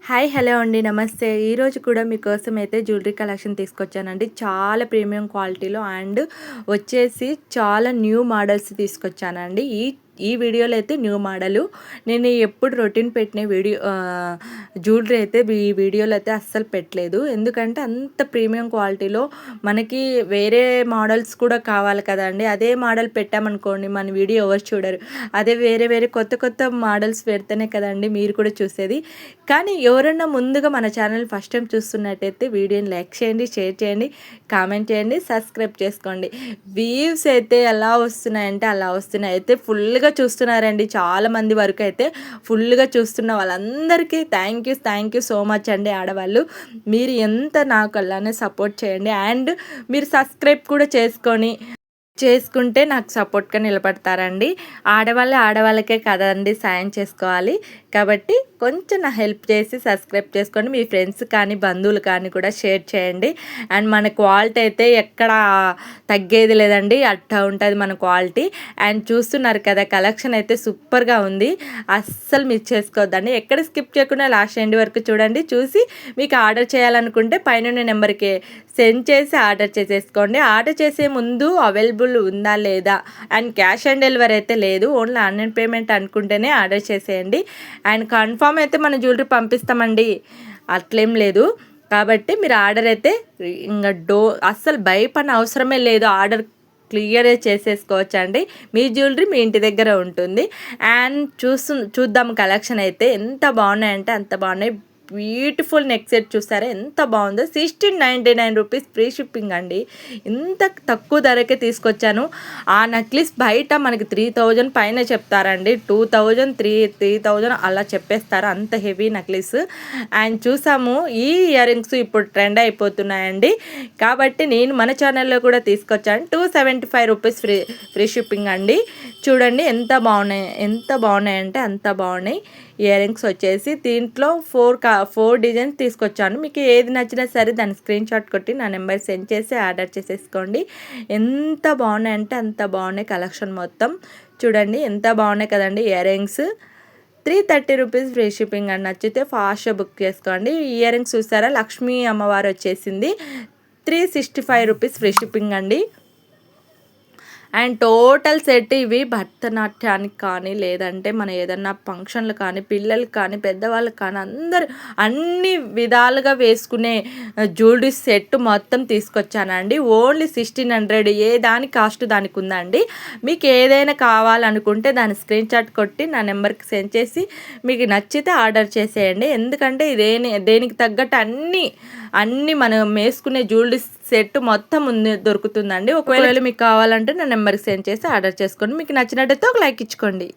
Hi hello అండి నమస్తే. ఈరోజు కూడా మీకోసం అయితే జ్యువెలరీ కలెక్షన్ తీసుకొచ్చానండి. చాలా ప్రీమియం క్వాలిటీలో అండ్ వచ్చేసి చాలా న్యూ మోడల్స్ తీసుకొచ్చానండి. ఈ వీడియోలో అయితే న్యూ మోడలు. నేను ఎప్పుడు రొటీన్ పెట్టిన జ్యువెలరీ అయితే ఈ వీడియోలో అయితే అస్సలు పెట్టలేదు. ఎందుకంటే అంత ప్రీమియం క్వాలిటీలో మనకి వేరే మోడల్స్ కూడా కావాలి కదండి. అదే మోడల్ పెట్టామనుకోండి మన వీడియో ఎవరు చూడరు. అదే వేరే కొత్త కొత్త మోడల్స్ పెడితేనే కదండి మీరు కూడా చూసేది. కానీ ఎవరైనా ముందుగా మన ఛానల్ ఫస్ట్ టైం చూస్తున్నట్టయితే వీడియోని లైక్ చేయండి, షేర్ చేయండి, కామెంట్ చేయండి, సబ్స్క్రైబ్ చేసుకోండి. వ్యూస్ అయితే ఎలా వస్తున్నాయంటే అలా వస్తున్నాయి. అయితే ఫుల్గా చూస్తున్నారండి చాలామంది వరకు. అయితే ఫుల్గా చూస్తున్న వాళ్ళందరికీ థ్యాంక్ యూ సో మచ్ అండి. ఆడవాళ్ళు మీరు ఎంత నాకు అలానే సపోర్ట్ చేయండి. అండ్ మీరు సబ్స్క్రైబ్ కూడా చేసుకుంటే నాకు సపోర్ట్గా నిలబడతారండి. ఆడవాళ్ళకే కదండి సాయం చేసుకోవాలి. కాబట్టి కొంచెం నా హెల్ప్ చేసి సబ్స్క్రైబ్ చేసుకోండి. మీ ఫ్రెండ్స్ కానీ బంధువులు కానీ కూడా షేర్ చేయండి. అండ్ మన క్వాలిటీ అయితే ఎక్కడ తగ్గేది లేదండి, అట్టా ఉంటుంది మన క్వాలిటీ. అండ్ చూస్తున్నారు కదా కలెక్షన్ అయితే సూపర్గా ఉంది. అస్సలు మిస్ చేసుకోవద్దండి. ఎక్కడ స్కిప్ చేయకుండా లాస్ట్ ఎండ్ వరకు చూడండి. చూసి మీకు ఆర్డర్ చేయాలనుకుంటే పైన నెంబర్కి సెండ్ చేసి ఆర్డర్ చేసేసుకోండి. ఆర్డర్ చేసే ముందు అవైలబుల్ ఉందా లేదా అండ్ క్యాష్ ఆన్ డెలివరీ అయితే లేదు. ఓన్లీ ఆన్లైన్ పేమెంట్ అనుకుంటేనే ఆర్డర్ చేసేయండి. అండ్ కన్ఫామ్ అయితే మన జ్యువెలరీ పంపిస్తామండి, అట్లేం లేదు. కాబట్టి మీరు ఆర్డర్ అయితే ఇంకా అస్సలు భయపడిన అవసరమే లేదు. ఆర్డర్ క్లియర్గా చేసేసుకోవచ్చు అండి. మీ జ్యువెలరీ మీ ఇంటి దగ్గర ఉంటుంది. అండ్ చూద్దాం కలెక్షన్ అయితే ఎంత బాగున్నాయంటే అంత బాగున్నాయి. బ్యూటిఫుల్ నెక్ సెట్ చూసారా ఎంత బాగుందో. 1699 రూపీస్ ఫ్రీ షిప్పింగ్ అండి. ఇంత తక్కువ ధరకే తీసుకొచ్చాను. ఆ నెక్లెస్ బయట మనకి 3000 పైన చెప్తారండి. 2000 3000 అలా చెప్పేస్తారు, అంత హెవీ నెక్లెస్. అండ్ చూసాము ఈ ఇయర్ రింగ్స్ ఇప్పుడు ట్రెండ్ అయిపోతున్నాయండి. కాబట్టి నేను మన ఛానల్లో కూడా తీసుకొచ్చాను. 275 రూపీస్ ఫ్రీ షిప్పింగ్ అండి. చూడండి ఎంత బాగున్నాయంటే అంత బాగున్నాయి. ఇయర్ రింగ్స్ వచ్చేసి దీంట్లో 4 డిజైన్స్ తీసుకొచ్చాను. మీకు ఏది నచ్చినా సరే దాని స్క్రీన్ షాట్ కొట్టి నా నెంబర్ సెండ్ చేసి ఆర్డర్ చేసేసుకోండి. ఎంత బాగున్నాయంటే అంత బాగున్నాయి కలెక్షన్ మొత్తం. చూడండి ఎంత బాగున్నాయి కదండి. Ear rings 330 rupees free shipping అని నచ్చితే ఫాస్ట్గా బుక్ చేసుకోండి. ఇయర్ రింగ్స్ చూసారా లక్ష్మీ అమ్మవారు వచ్చేసింది. 365 రూపీస్ ఫ్రీ షిప్పింగ్ అండి. అండ్ టోటల్ సెట్ ఇవి భరతనాట్యానికి కానీ లేదంటే మన ఏదన్నా ఫంక్షన్లు కానీ పిల్లలు కానీ పెద్దవాళ్ళకి కానీ అందరు అన్ని విధాలుగా వేసుకునే జ్యువెలరీ సెట్ మొత్తం తీసుకొచ్చానండి. ఓన్లీ 1600. ఏ దాని కాస్ట్ దానికి ఉందండి. మీకు ఏదైనా కావాలనుకుంటే దాని స్క్రీన్ షాట్ కొట్టి నా నెంబర్కి సెండ్ చేసి మీకు నచ్చితే ఆర్డర్ చేసేయండి. ఎందుకంటే దేనికి తగ్గట్టు అన్నీ మనం వేసుకునే జ్యువెలరీ సెట్ మొత్తం దొరుకుతుందండి. ఒకవేళ మీకు కావాలంటే నా నెంబర్కి సెండ్ చేసి ఆర్డర్ చేసుకోండి. మీకు నచ్చినట్టయితే ఒక లైక్ ఇచ్చుకోండి.